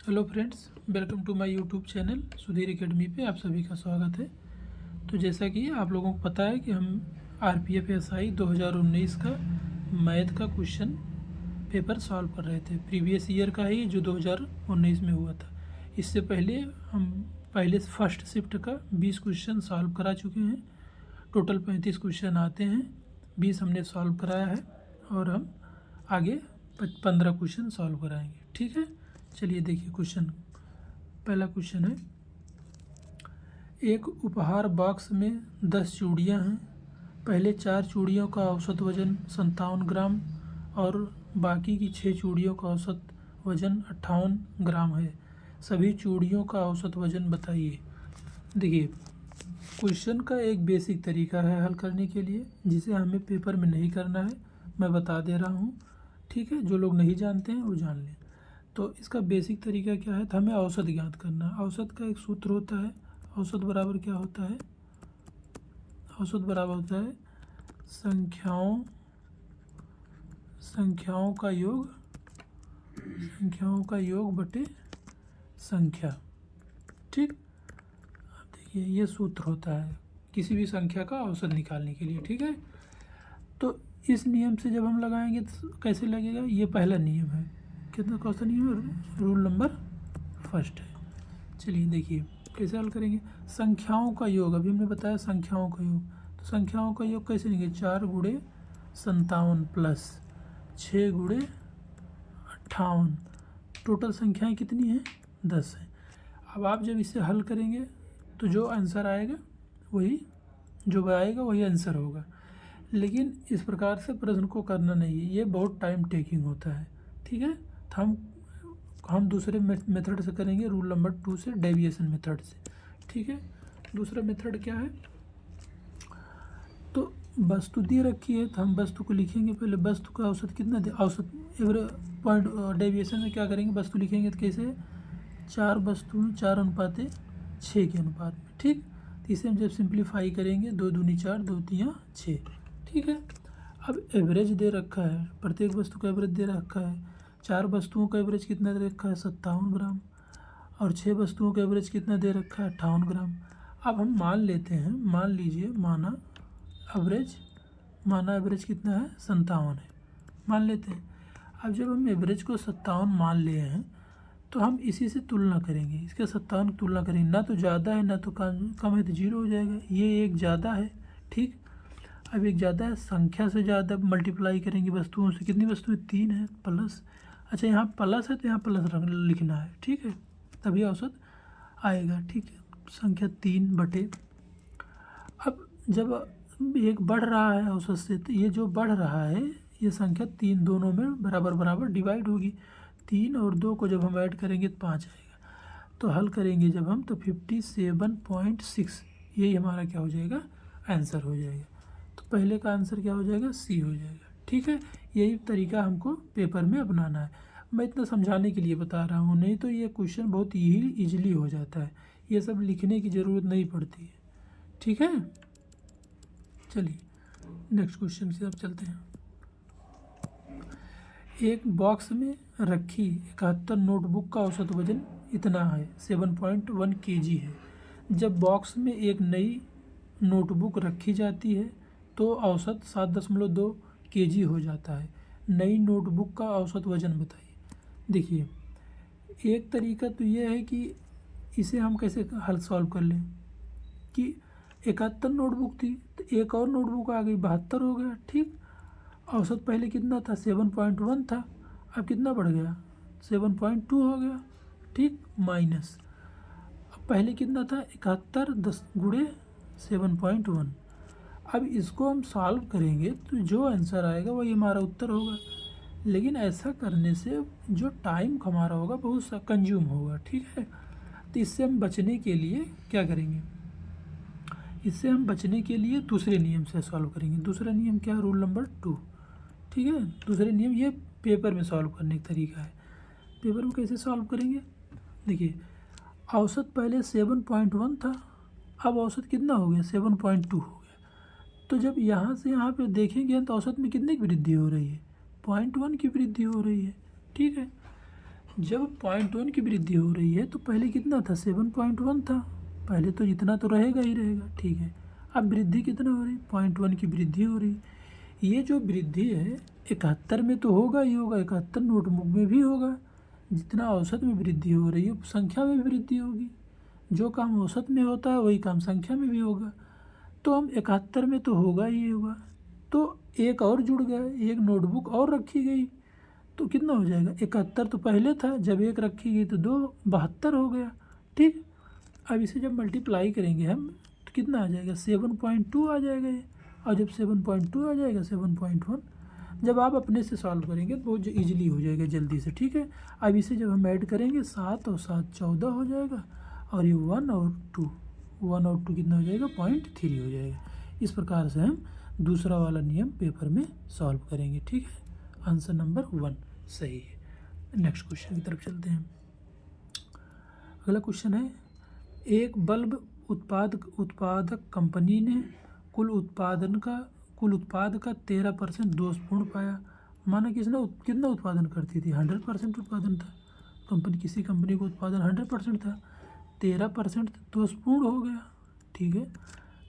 Hello friends, welcome to my YouTube channel Sudhir academy पे आप सभी का स्वागत है। तो जैसा कि आप लोगों को पता है कि हम आरपीएफ एसआई 2019 का मैथ का क्वेश्चन पेपर सॉल्व कर रहे थे। प्रीवियस ईयर का ही जो 2019 में हुआ था। इससे पहले हम फर्स्ट शिफ्ट का 20 क्वेश्चन सॉल्व करा चुके हैं। टोटल 35 क्वेश्चन आते हैं, 20 हमने सॉल्व कराया है और हम आगे 15 क्वेश्चन सॉल्व कराएंगे। ठीक है, चलिए देखिए क्वेश्चन। पहला क्वेश्चन है, एक उपहार बॉक्स में 10 चूड़ियाँ हैं। पहले 4 चूड़ियों का औसत वजन 57 ग्राम और बाकी की 6 चूड़ियों का औसत वजन 58 ग्राम है। सभी चूड़ियों का औसत वजन बताइए। देखिए, क्वेश्चन का एक बेसिक तरीका है हल करने के लिए, जिसे हमें पेपर में नहीं करना है। मैं बता दे रहा हूँ, ठीक है। जो लोग नहीं जानते हैं वो जान लें। तो इसका बेसिक तरीका क्या है, तो हमें औसत ज्ञात करना है। औसत का एक सूत्र होता है, औसत बराबर क्या होता है, औसत बराबर होता है संख्याओं का योग बटे संख्या। ठीक, अब देखिए ये सूत्र होता है किसी भी संख्या का औसत निकालने के लिए। ठीक है, तो इस नियम से जब हम लगाएंगे तो कैसे लगेगा, ये पहला नियम है। कितना कौन सा नियम है, रूल नंबर फर्स्ट है। चलिए देखिए कैसे हल करेंगे। संख्याओं का योग, अभी हमने बताया संख्याओं का योग, तो संख्याओं का योग कैसे लेंगे, 4 गुणे 57 प्लस 6 गुणे 58। टोटल संख्याएं कितनी हैं, 10 हैं। अब आप जब इसे हल करेंगे तो जो आंसर आएगा वही आंसर होगा। लेकिन इस प्रकार से प्रश्न को करना नहीं है, ये बहुत टाइम टेकिंग होता है। ठीक है, तो हम दूसरे मेथड से करेंगे, रूल नंबर 2 से, डेविएशन मेथड से। ठीक है, दूसरा मेथड क्या है, तो वस्तु दी रखी है तो हम वस्तु को लिखेंगे। पहले वस्तु का औसत कितना दे, औसत एवरेज पॉइंट डेविएशन में क्या करेंगे, वस्तु लिखेंगे तो कैसे, 4 वस्तुएं 4:6 के अनुपात में। ठीक, तो इसे हम जब सिंप्लीफाई करेंगे, 2 दूनी 4, 2 तियाँ 6। ठीक है, अब एवरेज दे रखा है, प्रत्येक वस्तु का एवरेज दे रखा है। 4 वस्तुओं का एवरेज कितना दे रखा है, 57 ग्राम, और 6 वस्तुओं का एवरेज कितना दे रखा है, 58 ग्राम। अब हम मान लेते हैं, मान लीजिए माना एवरेज कितना है, 57 है, मान लेते हैं। अब जब हम एवरेज को 57 मान लिए हैं तो हम इसी से तुलना करेंगे, इसके 57 की तुलना करेंगे। ना तो ज़्यादा है ना तो कम है, तो 0 हो जाएगा। ये एक ज़्यादा है, ठीक। अब एक ज़्यादा है, संख्या से ज़्यादा मल्टीप्लाई करेंगे वस्तुओं से। कितनी वस्तुएं, 3 है, प्लस, अच्छा यहाँ प्लस है तो यहाँ प्लस लिखना है। ठीक है, तभी औसत आएगा। ठीक है, संख्या 3 बटे, अब जब एक बढ़ रहा है औसत से, तो ये जो बढ़ रहा है ये संख्या 3 दोनों में बराबर बराबर डिवाइड होगी। 3 और 2 को जब हम ऐड करेंगे तो 5 आएगा। तो हल करेंगे जब हम, तो 57.6 यही हमारा क्या हो जाएगा, आंसर हो जाएगा। तो पहले का आंसर क्या हो जाएगा, सी हो जाएगा। ठीक है, यही तरीका हमको पेपर में अपनाना है। मैं इतना समझाने के लिए बता रहा हूँ, नहीं तो ये क्वेश्चन बहुत ईजिली हो जाता है, ये सब लिखने की ज़रूरत नहीं पड़ती है। ठीक है, चलिए नेक्स्ट क्वेश्चन से अब चलते हैं। एक बॉक्स में रखी 71 नोटबुक का औसत वजन इतना है, 7.1 kg है। जब बॉक्स में एक नई नोटबुक रखी जाती है तो औसत 7.2 kg हो जाता है। नई नोटबुक का औसत वजन बताइए। देखिए, एक तरीका तो ये है कि इसे हम कैसे हल सॉल्व कर लें, कि 71 नोटबुक थी तो एक और नोटबुक आ गई, 72 हो गया। ठीक, औसत पहले कितना था, 7.1 था, अब कितना बढ़ गया, 7.2 हो गया। ठीक, माइनस, अब पहले कितना था, 71 10 गुणे 7.1। अब इसको हम सॉल्व करेंगे तो जो आंसर आएगा वही हमारा उत्तर होगा। लेकिन ऐसा करने से जो टाइम हमारा होगा बहुत सा कंज्यूम होगा। ठीक है, तो इससे हम बचने के लिए क्या करेंगे, इससे हम बचने के लिए दूसरे नियम से सॉल्व करेंगे। दूसरा नियम क्या है, रूल नंबर 2। ठीक है, दूसरे नियम ये पेपर में सॉल्व करने का तरीका है। पेपर में कैसे सॉल्व करेंगे, देखिए औसत पहले 7.1 था, अब औसत कितना हो गया, 7.2 हो गया। तो जब यहाँ से यहाँ पे देखेंगे तो औसत में कितने की वृद्धि हो रही है, 0.1 की वृद्धि हो रही है। ठीक है, जब 0.1 की वृद्धि हो रही है तो पहले कितना था, 7.1 था, पहले तो इतना तो रहेगा ही रहेगा, ठीक है। अब वृद्धि कितना हो रही, 0.1 की वृद्धि हो रही। ये जो वृद्धि है 71 में तो होगा ही होगा, 71 नोटबुक में भी होगा। जितना औसत में वृद्धि हो रही है संख्या में भी वृद्धि होगी। जो काम औसत में होता है वही काम संख्या में भी होगा। तो हम 71 में तो होगा ही होगा, तो एक और जुड़ गया, एक नोटबुक और रखी गई, तो कितना हो जाएगा, 71 तो पहले था, जब एक रखी गई तो 72 हो गया, ठीक। अब इसे जब मल्टीप्लाई करेंगे हम तो कितना आ जाएगा, 7.2 आ जाएगा ये। और जब 7.2 आ जाएगा 7.1, जब आप अपने से सॉल्व करेंगे तो बहुत ईजिली हो जाएगा जल्दी से, ठीक है। अब इसे जब हम ऐड करेंगे 7 और 7 14 हो जाएगा, और ये 1 और 2 कितना हो जाएगा, 0.3 हो जाएगा। इस प्रकार से हम दूसरा वाला नियम पेपर में सॉल्व करेंगे, ठीक है। आंसर नंबर 1 सही है। नेक्स्ट क्वेश्चन की तरफ चलते हैं। अगला क्वेश्चन है, एक बल्ब उत्पादक कंपनी ने कुल उत्पाद का 13% दोषपूर्ण पाया। माना कितना उत्पादन करती थी, 100% उत्पादन था। किसी कंपनी को उत्पादन 100% था, 13% दोषपूर्ण हो गया, ठीक है।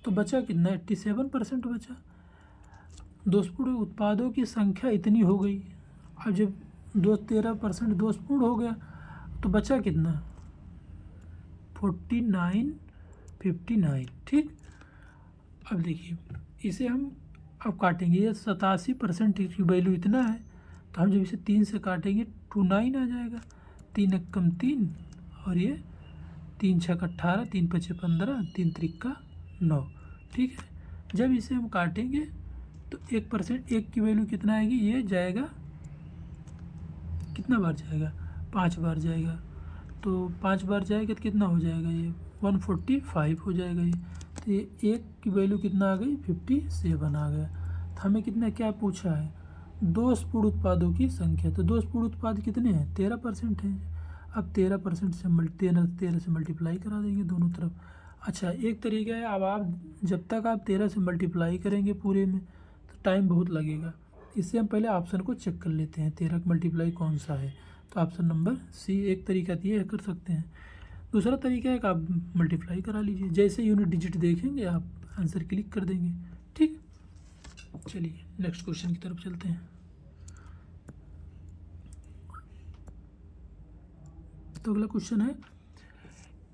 तो बचा कितना, 87% बचा। दोषपूर्ण उत्पादों की संख्या इतनी हो गई। अब जब 13% दोषपूर्ण हो गया तो बचा कितना, 59, ठीक। अब देखिए इसे हम अब काटेंगे, ये 87% की वैल्यू इतना है, तो हम जब इसे 3 से काटेंगे 29 आ जाएगा। 3 एकम 3 और ये 3 छक 18, 3 पचे 15, 3 त्रिका 9, ठीक है। जब इसे हम काटेंगे तो 1% एक की वैल्यू कितना आएगी, ये जाएगा कितना बार जाएगा, 5 बार जाएगा। तो 5 बार जाएगा तो कितना हो जाएगा, ये 145 हो जाएगा ये। तो ये एक की वैल्यू कितना आ गई, 57 आ गया। तो हमें कितना क्या पूछा है, दोषपूर्ण उत्पादों की संख्या। तो दोषपूर्ण उत्पाद कितने हैं, 13% है। अब 13% से 13 से मल्टीप्लाई करा देंगे दोनों तरफ। अच्छा एक तरीका है, अब आप जब तक आप 13 से मल्टीप्लाई करेंगे पूरे में तो टाइम बहुत लगेगा। इससे हम पहले ऑप्शन को चेक कर लेते हैं, 13 का मल्टीप्लाई कौन सा है। तो ऑप्शन नंबर सी एक तरीका ये कर सकते हैं। दूसरा तरीका है कि आप मल्टीप्लाई करा लीजिए, जैसे यूनिट डिजिट देखेंगे आप आंसर क्लिक कर देंगे, ठीक। चलिए नेक्स्ट क्वेश्चन की तरफ चलते हैं। तो अगला क्वेश्चन है,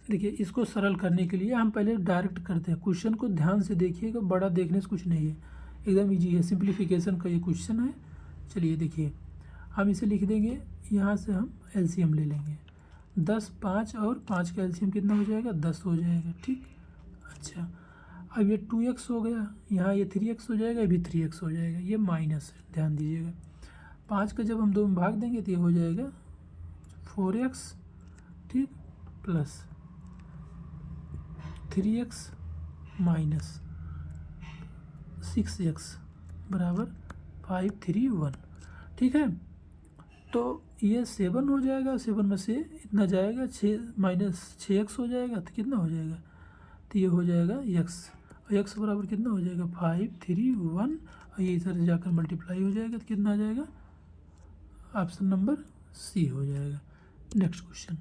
देखिए इसको सरल करने के लिए हम पहले डायरेक्ट करते हैं। क्वेश्चन को ध्यान से देखिएगा, बड़ा देखने से कुछ नहीं है, एकदम इजी है, सिंप्लीफिकेशन का ये क्वेश्चन है। चलिए देखिए हम इसे लिख देंगे, यहाँ से हम एलसीएम ले लेंगे। 10, 5 और 5 का एलसीएम कितना हो जाएगा, 10 हो जाएगा, ठीक। अच्छा अब ये 2x हो गया, यहाँ ये 3x हो जाएगा, ये भी 3x हो जाएगा, ये माइनस है, ध्यान दीजिएगा। 5 का जब हम 2 में भाग देंगे तो ये हो जाएगा 4x, ठीक, प्लस 3x माइनस 6x बराबर 531, ठीक है। तो ये 7 हो जाएगा, 7 में से इतना जाएगा 6 माइनस 6x हो जाएगा, तो कितना हो जाएगा, तो ये हो जाएगा x, और x बराबर कितना हो जाएगा 531, और ये इधर जाकर मल्टीप्लाई हो जाएगा तो कितना आ जाएगा, ऑप्शन नंबर सी हो जाएगा। नेक्स्ट क्वेश्चन,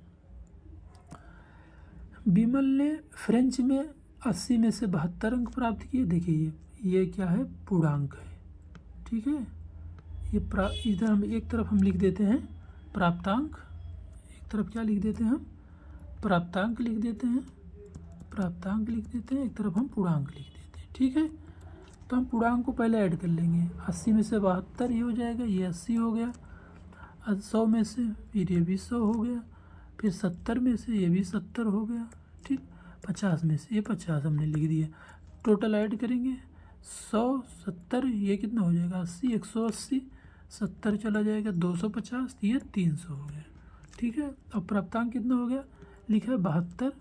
विमल ने फ्रेंच में 80 में से 72 अंक प्राप्त किए। देखिए ये क्या है, पूर्णांक है, ठीक है। ये इधर हम एक तरफ हम लिख देते हैं प्राप्तांक, एक तरफ क्या लिख देते हैं हम, प्राप्तांक लिख देते हैं, एक तरफ हम पूर्णांक लिख देते हैं, ठीक है। तो हम पूर्णांक को पहले ऐड कर लेंगे, 80 में से 72 ये हो जाएगा, ये 80 हो गया, 100 में से फिर ये भी 100 हो गया, फिर 70 में से ये भी 70 हो गया, ठीक। 50 में से ये 50 हमने लिख दिया। टोटल ऐड करेंगे 100 70, ये कितना हो जाएगा 80, 180, 70 चला जाएगा 250, ये 300 हो गया, ठीक है। अब प्राप्तांक कितना हो गया, लिखा है 72,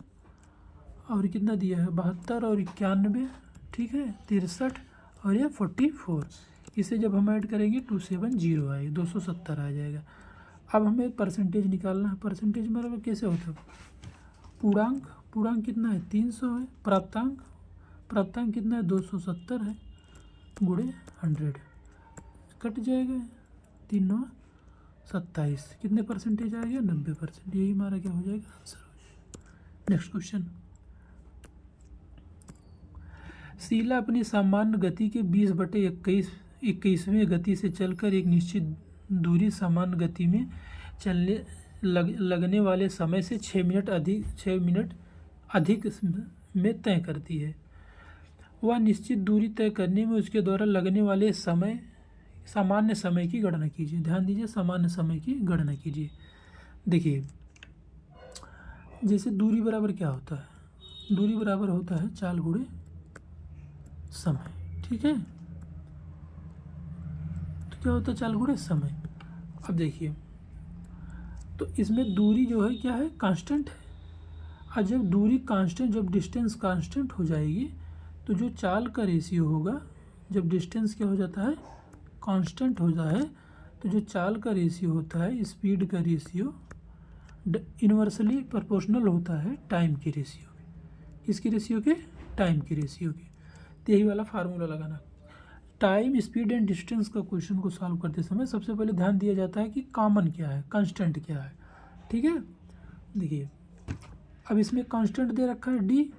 और कितना दिया है 72 और 91, ठीक है, 63, और ये 44। इसे जब हम ऐड करेंगे 270 आएगा, 270 आ जाएगा। अब हमें परसेंटेज निकालना है, परसेंटेज मतलब कैसे होता है, पूर्णांक कितना है 300 है, प्राप्तांक कितना है 270 है, गुणे 100 कट जाएगा, 3 9 27 कितने परसेंटेज आएगा? 90%। यही हमारा क्या हो जाएगा? आंसर हो जाएगा। नेक्स्ट क्वेश्चन, शीला अपनी सामान्य गति के 20/21वें गति से चलकर एक निश्चित दूरी सामान्य गति में चलने लगने वाले समय से 6 मिनट अधिक में तय करती है। वह निश्चित दूरी तय करने में उसके द्वारा लगने वाले सामान्य समय की गणना कीजिए। ध्यान दीजिए, सामान्य समय की गणना कीजिए। देखिए, जैसे दूरी बराबर क्या होता है? दूरी बराबर होता है चाल गुणे समय। ठीक है, तो क्या होता है? चाल गुणे समय। अब देखिए, तो इसमें दूरी जो है क्या है? कांस्टेंट है। और जब दूरी कांस्टेंट, जब डिस्टेंस कांस्टेंट हो जाएगी तो जो चाल का रेशियो होगा, जब डिस्टेंस क्या हो जाता है? कांस्टेंट हो जाए, तो जो चाल का रेशियो होता है, स्पीड का रेशियो इन्वर्सली प्रोपोर्शनल होता है टाइम के रेशियो के। किसके रेशियो के? टाइम के रेशियो के। तो यही वाला फार्मूला लगाना। टाइम, स्पीड एंड डिस्टेंस का क्वेश्चन को सॉल्व करते समय सबसे पहले ध्यान दिया जाता है कि कॉमन क्या है, कांस्टेंट क्या है। ठीक है, देखिए अब इसमें कांस्टेंट दे रखा है डी,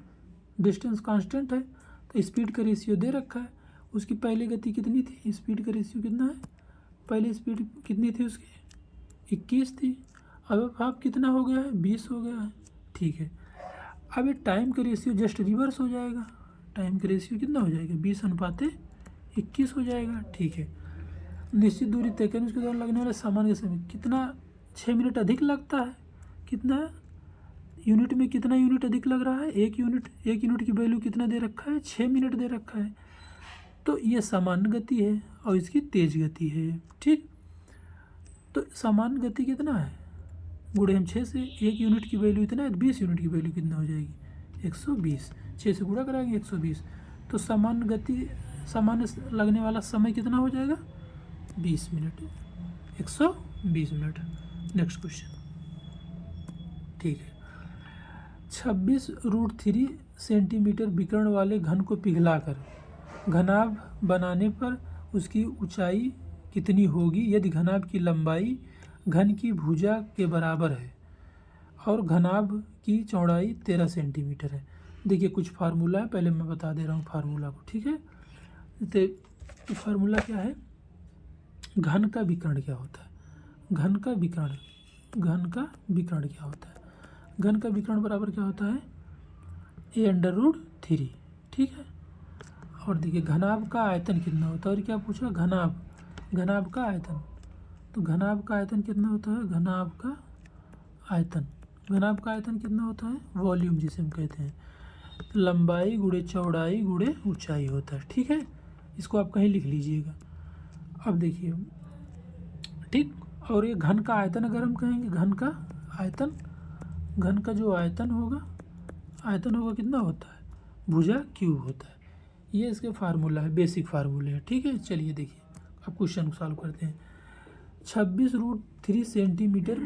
डिस्टेंस कांस्टेंट है, तो स्पीड का रेशियो दे रखा है। उसकी पहली गति कितनी थी? स्पीड का रेशियो कितना है? पहली स्पीड कितनी थी उसकी? 21 थी। अब कितना हो गया है? 20 हो गया है। ठीक है, अब ये टाइम का रेशियो जस्ट रिवर्स हो जाएगा। टाइम का रेशियो कितना हो जाएगा? 20/21 हो जाएगा। ठीक है, निश्चित दूरी तय करने उसके द्वारा लगने वाला सामान्य समय कितना? 6 मिनट अधिक लगता है। कितना यूनिट में? कितना यूनिट अधिक लग रहा है? 1 यूनिट। 1 यूनिट की वैल्यू कितना दे रखा है? 6 मिनट दे रखा है। तो ये सामान्य गति है और इसकी तेज गति है। ठीक, तो सामान्य गति कितना है? गुणे हम 6 से, 1 यूनिट की वैल्यू इतना है, 20 यूनिट की वैल्यू कितना हो जाएगी? 120। 6 से गुणा कराएंगे 120, तो सामान्य गति, सामान्य लगने वाला समय कितना हो जाएगा? 20 मिनट, 120 मिनट। नेक्स्ट क्वेश्चन, ठीक है, 26√3 सेंटीमीटर विकर्ण वाले घन को पिघलाकर घनाभ बनाने पर उसकी ऊंचाई कितनी होगी यदि घनाभ की लंबाई घन की भुजा के बराबर है और घनाभ की चौड़ाई 13 सेंटीमीटर है। देखिए कुछ फार्मूला है, पहले मैं बता दे रहा हूँ फार्मूला को। ठीक है, तो फार्मूला क्या है? घन का विकर्ण क्या होता है? घन का विकर्ण क्या होता है? घन का विकर्ण बराबर क्या होता है? a√3। ठीक है, और देखिए घनाभ का आयतन कितना होता है? और क्या पूछा? घनाभ का आयतन। तो घनाभ का आयतन कितना होता है? घनाभ का आयतन कितना होता है? वॉल्यूम जिसे हम कहते हैं। लंबाई गुणे चौड़ाई गुणे ऊंचाई होता है। ठीक है, इसको आप कहीं लिख लीजिएगा। अब देखिए, ठीक, और ये घन का आयतन अगर हम कहेंगे, घन का जो आयतन होगा कितना होता है? भुजा क्यूब होता है। ये इसके फार्मूला है, बेसिक फार्मूले हैं। ठीक है, चलिए देखिए अब क्वेश्चन को सॉल्व करते हैं। 26√3 सेंटीमीटर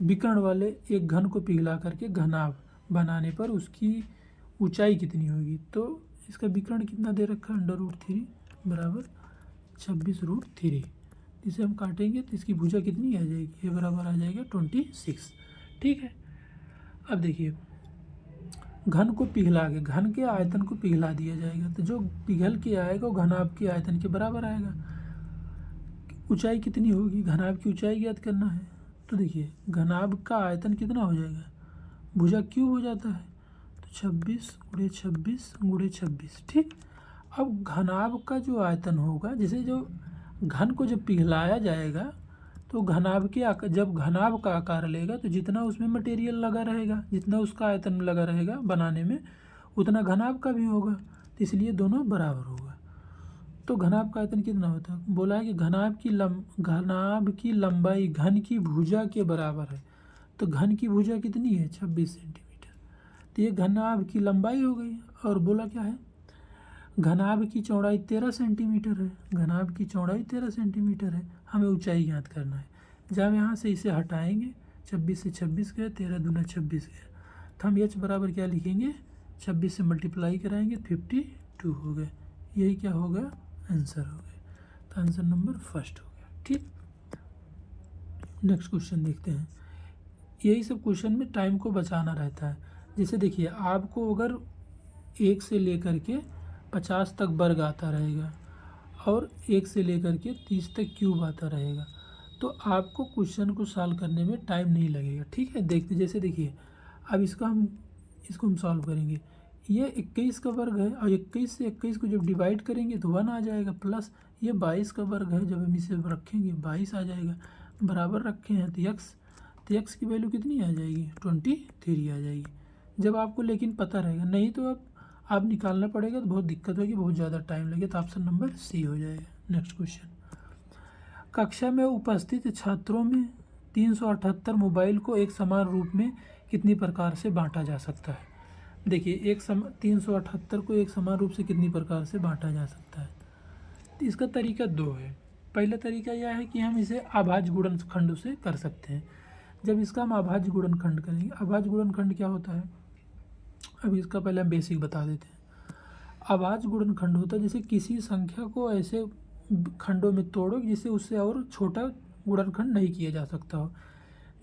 विकर्ण वाले एक घन को पिघला करके घनाभ बनाने पर उसकी ऊंचाई कितनी होगी? तो इसका विकर्ण कितना दे रखा है? √3 बराबर 26√3। इसे हम काटेंगे तो इसकी भुजा कितनी आ जाएगी? ये बराबर आ जाएगा 26। ठीक है, अब देखिए घन को पिघला के, घन के आयतन को पिघला दिया जाएगा, तो जो पिघल के आएगा वो घनाभ के आयतन के बराबर आएगा। ऊंचाई कितनी होगी? घनाभ की ऊंचाई ज्ञात करना है। तो देखिए घनाभ का आयतन कितना हो जाएगा? भुजा क्यूब हो जाता है, तो 26 × 26 × 26। ठीक, अब घनाभ का जो आयतन होगा, जैसे जो घन को जब पिघलाया जाएगा तो जब घनाभ का आकार लेगा तो जितना उसमें मटेरियल लगा रहेगा, जितना उसका आयतन लगा रहेगा बनाने में, उतना घनाभ का भी होगा, तो इसलिए दोनों बराबर होगा। तो घनाभ का आयतन कितना होता है? बोला है कि घनाभ की लंबाई घन की भुजा के बराबर है। तो घन की भुजा कितनी है? 26 सेंटीमीटर। तो ये घनाभ की लंबाई हो गई। और बोला क्या है? घनाभ की चौड़ाई 13 सेंटीमीटर है। घनाभ की चौड़ाई 13 सेंटीमीटर है। हमें ऊंचाई ज्ञात करना है। जब हम यहाँ से इसे हटाएंगे, 26 से 26 गए, 13 दूना 26 गया, तो हम h बराबर क्या लिखेंगे? 26 से मल्टीप्लाई कराएंगे, 52 हो गए। यही क्या हो गया? आंसर हो गया। तो आंसर नंबर फर्स्ट हो गया। ठीक, नेक्स्ट क्वेश्चन देखते हैं। यही सब क्वेश्चन में टाइम को बचाना रहता है। जैसे देखिए, आपको अगर 1 से लेकर के 50 तक वर्ग आता रहेगा और 1 से लेकर के 30 तक क्यूब आता रहेगा, तो आपको क्वेश्चन को सॉल्व करने में टाइम नहीं लगेगा। ठीक है, देखते जैसे देखिए, अब इसको हम सॉल्व करेंगे। ये 21 का वर्ग है और 21 से 21 को जब डिवाइड करेंगे तो 1 आ जाएगा, प्लस ये 22 का वर्ग है, जब हम इसे रखेंगे 22 आ जाएगा, बराबर रखे हैं तो x की वैल्यू कितनी आ जाएगी, 23 आ जाएगी। जब आपको लेकिन पता रहेगा, नहीं तो आप निकालना पड़ेगा तो बहुत दिक्कत होगी, बहुत ज़्यादा टाइम लगेगा, तो ऑप्शन नंबर सी हो जाएगा। नेक्स्ट क्वेश्चन, कक्षा में उपस्थित छात्रों में 378 मोबाइल को एक समान रूप में कितनी प्रकार से बांटा जा सकता है। देखिए 378 को एक समान रूप से कितनी प्रकार से बांटा जा सकता है। तो इसका तरीका दो है। पहला तरीका यह है कि हम इसे अभाज्य गुणनखंड से कर सकते हैं। जब इसका हम अभाज्य गुणनखंड करेंगे, अभाज्य गुणनखंड क्या होता है, अब इसका पहले हम बेसिक बता देते हैं। अभाज्य गुणनखंड होता है जैसे किसी संख्या को ऐसे खंडों में तोड़ो जिससे उससे और छोटा गुणनखंड नहीं किया जा सकता हो।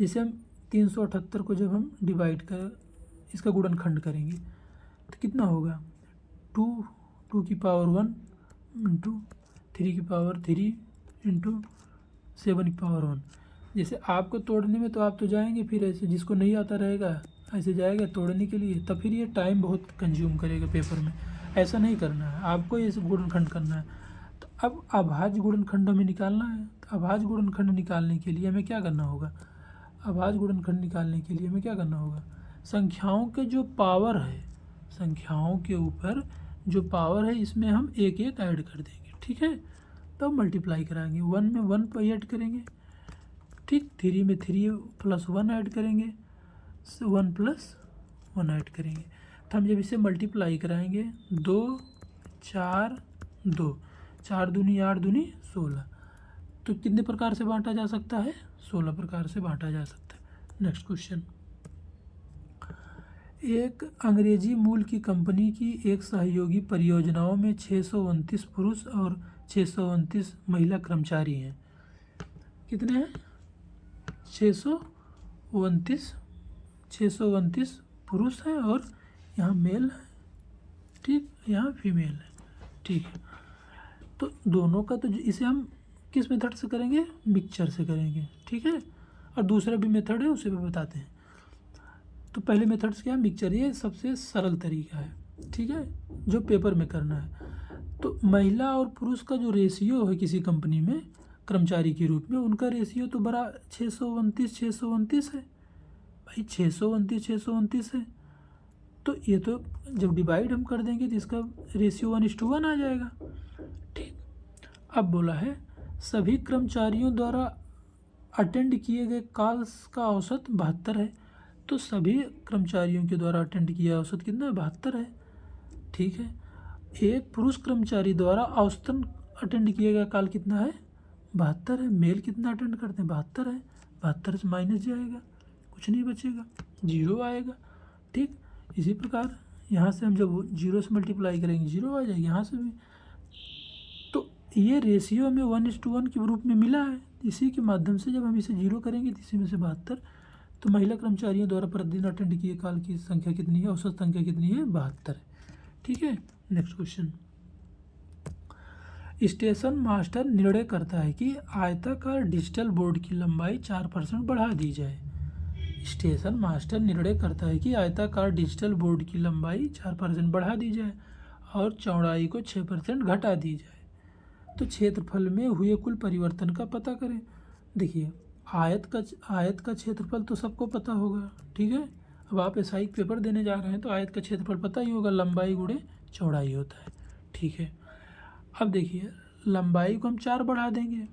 जैसे हम 378 को जब हम डिवाइड कर इसका गुणनखंड करेंगे तो कितना होगा, 2 की पावर 1 इंटू 3 की पावर 3 इंटू 7 की पावर 1। जैसे आपको तोड़ने में तो आप तो जाएंगे, फिर ऐसे जिसको नहीं आता रहेगा ऐसे जाएगा तोड़ने के लिए, तब फिर ये टाइम बहुत कंज्यूम करेगा पेपर में। ऐसा नहीं करना है, आपको ये सब गुणनखंड करना है। तो अब अभाज्य गुणनखंड हमें निकालना है। तो अभाज्य गुणनखंड निकालने के लिए हमें क्या करना होगा, अभाज्य गुणनखंड निकालने के लिए हमें क्या करना होगा, संख्याओं के जो पावर है, संख्याओं के ऊपर जो पावर है इसमें हम एक एक ऐड कर देंगे। ठीक है, तब मल्टीप्लाई कराएंगे, 1 में 1 पर ऐड करेंगे, ठीक, 3 में 3 प्लस 1 ऐड करेंगे, 1 प्लस 1 ऐड करेंगे। तो हम जब इसे मल्टीप्लाई कराएंगे 2 4 2, 4 दूनी 8 दूनी 16, तो कितने प्रकार से बांटा जा सकता है, 16 प्रकार से बांटा जा सकता है। नेक्स्ट क्वेश्चन, एक अंग्रेजी मूल की कंपनी की एक सहयोगी परियोजनाओं में 629 पुरुष और 629 महिला कर्मचारी हैं। कितने हैं, 629 पुरुष हैं और यहाँ मेल है, ठीक, यहाँ फीमेल है। ठीक है, तो दोनों का तो इसे हम किस मेथड से करेंगे, मिक्सचर से करेंगे। ठीक है, और दूसरा भी मेथड है उसे भी बताते हैं। तो पहले मेथड से क्या है, मिक्सचर, ये सबसे सरल तरीका है। ठीक है, जो पेपर में करना है। तो महिला और पुरुष का जो रेशियो है किसी कंपनी में कर्मचारी के रूप में, उनका रेशियो तो बड़ा 629 है भाई, 629 है। तो ये तो जब डिवाइड हम कर देंगे तो इसका रेशियो 1:1 आ जाएगा। ठीक, अब बोला है सभी कर्मचारियों द्वारा अटेंड किए गए कॉल्स का औसत 72 है। तो सभी कर्मचारियों के द्वारा अटेंड किया औसत कितना है, 72 है। ठीक है, एक पुरुष कर्मचारी द्वारा औसतन अटेंड किया गया कॉल कितना है, 72 है। मेल कितना अटेंड करते हैं, 72 है। 72 से माइनस जाएगा, कुछ नहीं बचेगा, 0 आएगा। ठीक, इसी प्रकार यहाँ से हम जब 0 से मल्टीप्लाई करेंगे 0 आ जाएगा, यहाँ से भी। तो ये रेशियो में 1:1 के रूप में मिला है, इसी के माध्यम से जब हम इसे 0 करेंगे तो इसी में से 72। तो महिला कर्मचारियों द्वारा प्रतिदिन अटेंड किए कॉल की संख्या कितनी है, औसत संख्या कितनी है, 72 है। ठीक है, नेक्स्ट क्वेश्चन, स्टेशन मास्टर निर्णय करता है कि आयताकार डिजिटल बोर्ड की लंबाई 4% बढ़ा दी जाए। स्टेशन मास्टर निर्णय करता है कि आयताकार डिजिटल बोर्ड की लंबाई 4% बढ़ा दी जाए और चौड़ाई को 6% घटा दी जाए। तो क्षेत्रफल में हुए कुल परिवर्तन का पता करें। देखिए, आयत का क्षेत्रफल तो सबको पता होगा। ठीक है, अब आप एसआई पेपर देने जा रहे हैं तो आयत का क्षेत्रफल पता ही होगा, लंबाई गुणे चौड़ाई होता है। ठीक है, अब देखिए लंबाई को हम 4 बढ़ा देंगे,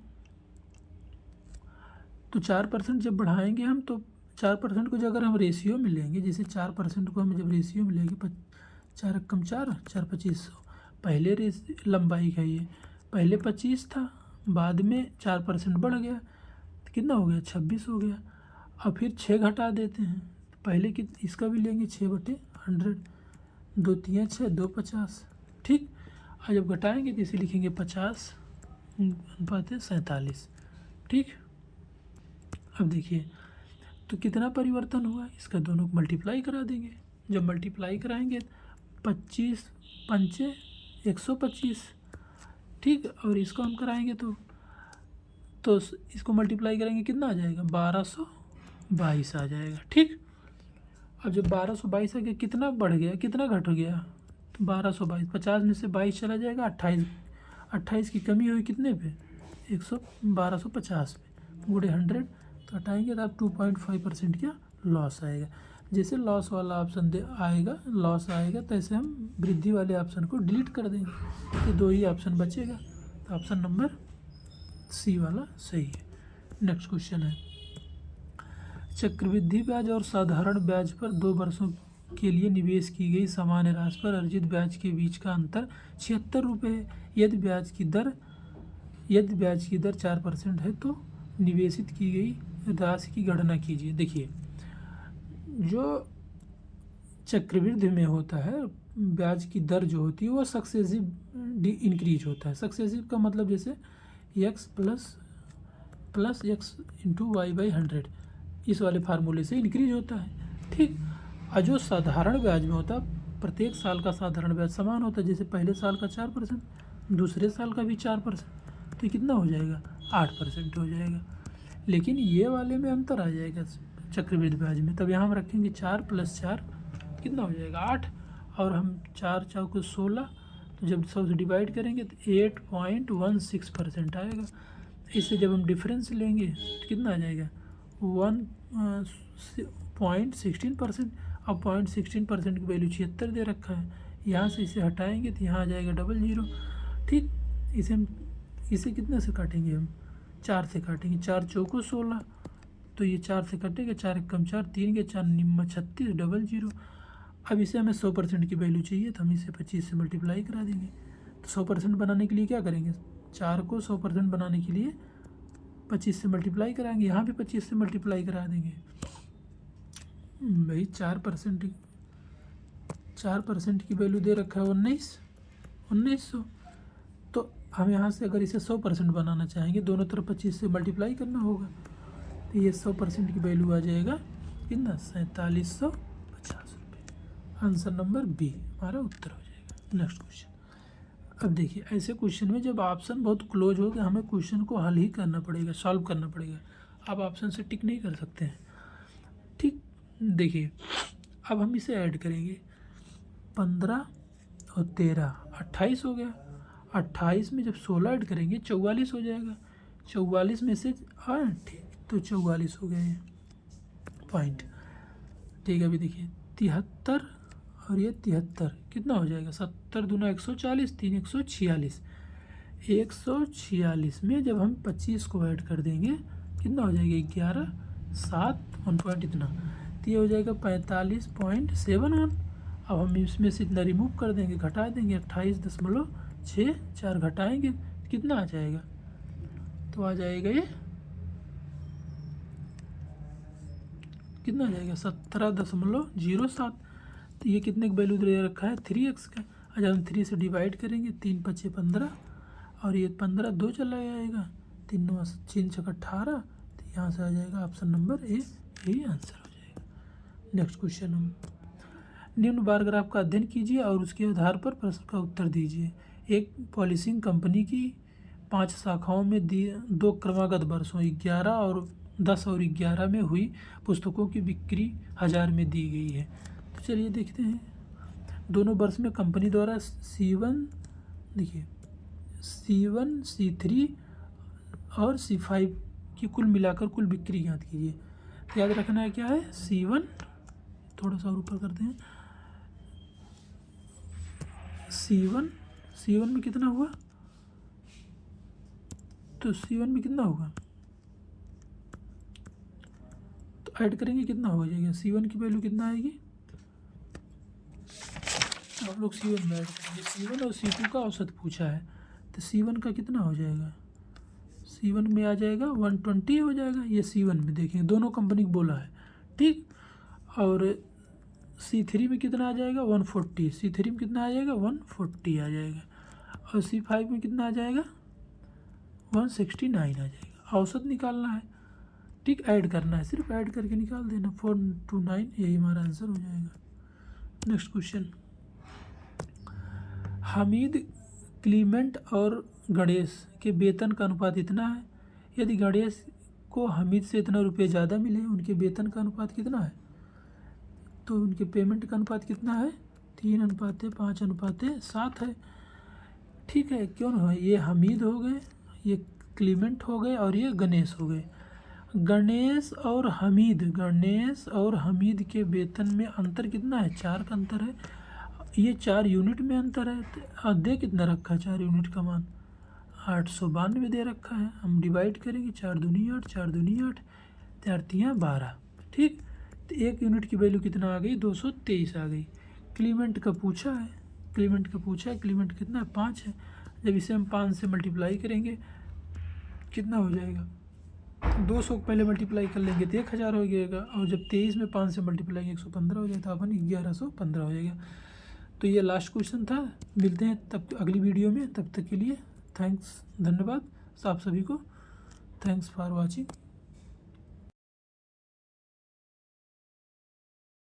तो 4% जब बढ़ाएंगे हम, तो 4% को जब अगर हम रेशियो में लेंगे, जैसे 4% को हम जब रेशियो में लेंगे, 4 कम 4 4 2500, पहले लंबाई का ये पहले 25 था, बाद में 4% बढ़ गया तो कितना हो गया, 26 हो गया। अब फिर 6 घटा देते हैं, पहले कि इसका भी लेंगे 6/100, 2 3 6 2 50। ठीक, और जब घटाएंगे तो इसे लिखेंगे 50 अनुपात 47। ठीक, अब देखिए तो कितना परिवर्तन हुआ, इसका दोनों को मल्टीप्लाई करा देंगे। जब मल्टीप्लाई कराएंगे 25 पंचे 125, ठीक। और इसको हम कराएंगे तो इसको मल्टीप्लाई करेंगे कितना आ जाएगा, 1222 आ जाएगा, ठीक। अब जब 1222 आ गया, कितना बढ़ गया कितना घट गया, तो 1222, 50 में से 22 चला जाएगा, 28 की कमी हुई कितने पे, 1250 पे, गुणे 100 तो हटाएंगे तो आप 2.5% क्या लॉस आएगा। जैसे लॉस वाला ऑप्शन आएगा, लॉस आएगा, तैसे हम वृद्धि वाले ऑप्शन को डिलीट कर देंगे, तो 2 ही ऑप्शन बचेगा। तो ऑप्शन नंबर सी वाला सही है। नेक्स्ट क्वेश्चन है, चक्रवृद्धि ब्याज और साधारण ब्याज पर 2 वर्षों के लिए निवेश की गई सामान्य राशि पर अर्जित ब्याज के बीच का अंतर 76 रुपये है। यदि ब्याज की दर 4% है तो निवेशित की गई राशि की गणना कीजिए। देखिए जो चक्रवृद्धि में होता है, ब्याज की दर जो होती है वो सक्सेसिव इंक्रीज होता है। सक्सेसिव का मतलब जैसे x plus X into Y by 100, इस वाले फार्मूले से इंक्रीज होता है, ठीक। और जो साधारण ब्याज में होता है, प्रत्येक साल का साधारण ब्याज समान होता है, जैसे पहले साल का 4%, दूसरे साल का भी 4%, तो ये कितना हो जाएगा, 8% हो जाएगा। लेकिन ये वाले में अंतर आ जाएगा चक्रवृद्धि ब्याज में, तब यहाँ हम रखेंगे 4 + 4 कितना हो जाएगा, 8, और हम 4 चौके 16, तो जब 100 से डिवाइड करेंगे तो 8.16% आएगा। इससे जब हम डिफरेंस लेंगे तो कितना आ जाएगा, 1.16%। अब 0.16% की वैल्यू 76 दे रखा है, यहाँ से इसे हटाएंगे तो यहाँ आ जाएगा 00, ठीक। इसे कितने से काटेंगे हम, 4 से काटेंगे, 4 चौको 16, तो ये 4 से कटेगा, 4 कम 4, 3 के 4 निम्मा 36, 00। अब इसे हमें 100% की वैल्यू चाहिए, तो हम इसे 25 से मल्टीप्लाई करा देंगे। तो 100% बनाने के लिए क्या करेंगे, 4 को 100% बनाने के लिए 25 से मल्टीप्लाई कराएंगे, यहाँ भी 25 से मल्टीप्लाई करा देंगे भाई। 4% की वैल्यू दे रखा है 1900, तो हम यहाँ से अगर इसे 100% बनाना चाहेंगे, दोनों तरफ 25 से मल्टीप्लाई करना होगा, तो ये 100% की वैल्यू आ जाएगा कितना, 4750 रुपये। आंसर नंबर बी हमारा उत्तर हो जाएगा। नेक्स्ट क्वेश्चन, अब देखिए ऐसे क्वेश्चन में जब ऑप्शन बहुत क्लोज हो गया, हमें क्वेश्चन को हल ही करना पड़ेगा, सॉल्व करना पड़ेगा। आप ऑप्शन से टिक नहीं कर सकते हैं, ठीक। देखिए अब हम इसे ऐड करेंगे, 15 और 13 28 हो गया। 28 में जब 16 ऐड करेंगे 44 हो जाएगा। 44 में से ठीक, तो 44 हो गया ये पॉइंट, ठीक है। अभी देखिए 73 और ये 73 कितना हो जाएगा, 70 दूना 140, 3 146। 146 में जब हम 25 को ऐड कर देंगे कितना हो जाएगा, 11 7 1 पॉइंट इतना, तो ये हो जाएगा 45.71। अब हम इसमें से इतना रिमूव कर देंगे, घटा देंगे, 28.64 घटाएंगे कितना आ जाएगा, तो आ जाएगा ये कितना आ जाएगा, 17.07। तो ये कितने का वैल्यू दे रखा है, 3x का। अच्छा हम 3 से डिवाइड करेंगे, 3 × 5 = 15, और ये 15 2 चला जाएगा, 3 9 6 × 18, तो यहाँ से आ जाएगा ऑप्शन नंबर ए, यही आंसर हो जाएगा। नेक्स्ट क्वेश्चन, हम निम्न बार ग्राफ का अध्ययन कीजिए और उसके आधार पर प्रश्न का उत्तर दीजिए। एक पॉलिसिंग कंपनी की 5 शाखाओं में 2 क्रमागत वर्षों 11 और 10 और 11 में हुई पुस्तकों की बिक्री 1000 में दी गई है। तो चलिए देखते हैं, दोनों वर्ष में कंपनी द्वारा C1 देखिए C1 C3 और C5 की कुल मिलाकर कुल बिक्री याद कीजिए। तो याद रखना है क्या है, C1 थोड़ा सा और ऊपर करते हैं, C1 में कितना हुआ, तो C1 में कितना होगा, तो ऐड करेंगे कितना हो जाएगा, C1 की वैल्यू कितना आएगी, आप लोग C1 में ऐड करेंगे। C1 और C2 का औसत पूछा है, तो C1 का कितना हो जाएगा, C1 में आ जाएगा 120 हो जाएगा। ये C1 में देखेंगे, दोनों कंपनी को बोला है, ठीक। और C3 में कितना आ जाएगा, 140। C3 में कितना आ जाएगा, 140 आ जाएगा। और C5 में कितना आ जाएगा, 169 आ जाएगा। औसत निकालना है, ठीक, ऐड करना है, सिर्फ ऐड करके निकाल देना 429, यही हमारा आंसर हो जाएगा। नेक्स्ट क्वेश्चन, हामिद, क्लीमेंट और गणेश के वेतन का अनुपात इतना है, यदि गणेश को हामिद से इतना रुपये ज़्यादा मिले, उनके वेतन का अनुपात कितना है, तो उनके पेमेंट का अनुपात कितना है, 3:5:7 है। ठीक है, क्यों ना, ये हामिद हो गए, ये क्लीमेंट हो गए और ये गणेश हो गए। गणेश और हमीद के वेतन में अंतर कितना है, 4 का अंतर है, ये 4 यूनिट में अंतर है। तो दे कितना रखा है, 4 यूनिट का मान 892 दे रखा है। हम डिवाइड करेंगे, 4 दूनी 8, 4 दूनी 8, 4 तियाँ 12। ठीक, तो 1 यूनिट की वैल्यू कितना आ गई, 223 आ गई। क्लीमेंट का पूछा है, क्लीमेंट कितना है, 5 है। जब इसे हम 5 से मल्टीप्लाई करेंगे कितना हो जाएगा, 200 को पहले मल्टीप्लाई कर लेंगे तो 1000 हो जाएगा, और जब 23 में 5 से मल्टीप्लाई 115 हो जाएगा, अपन 1115 हो जाएगा। तो ये लास्ट क्वेश्चन था। मिलते हैं तब अगली वीडियो में, तब तक के लिए थैंक्स, धन्यवाद आप सभी को। Thanks for watching.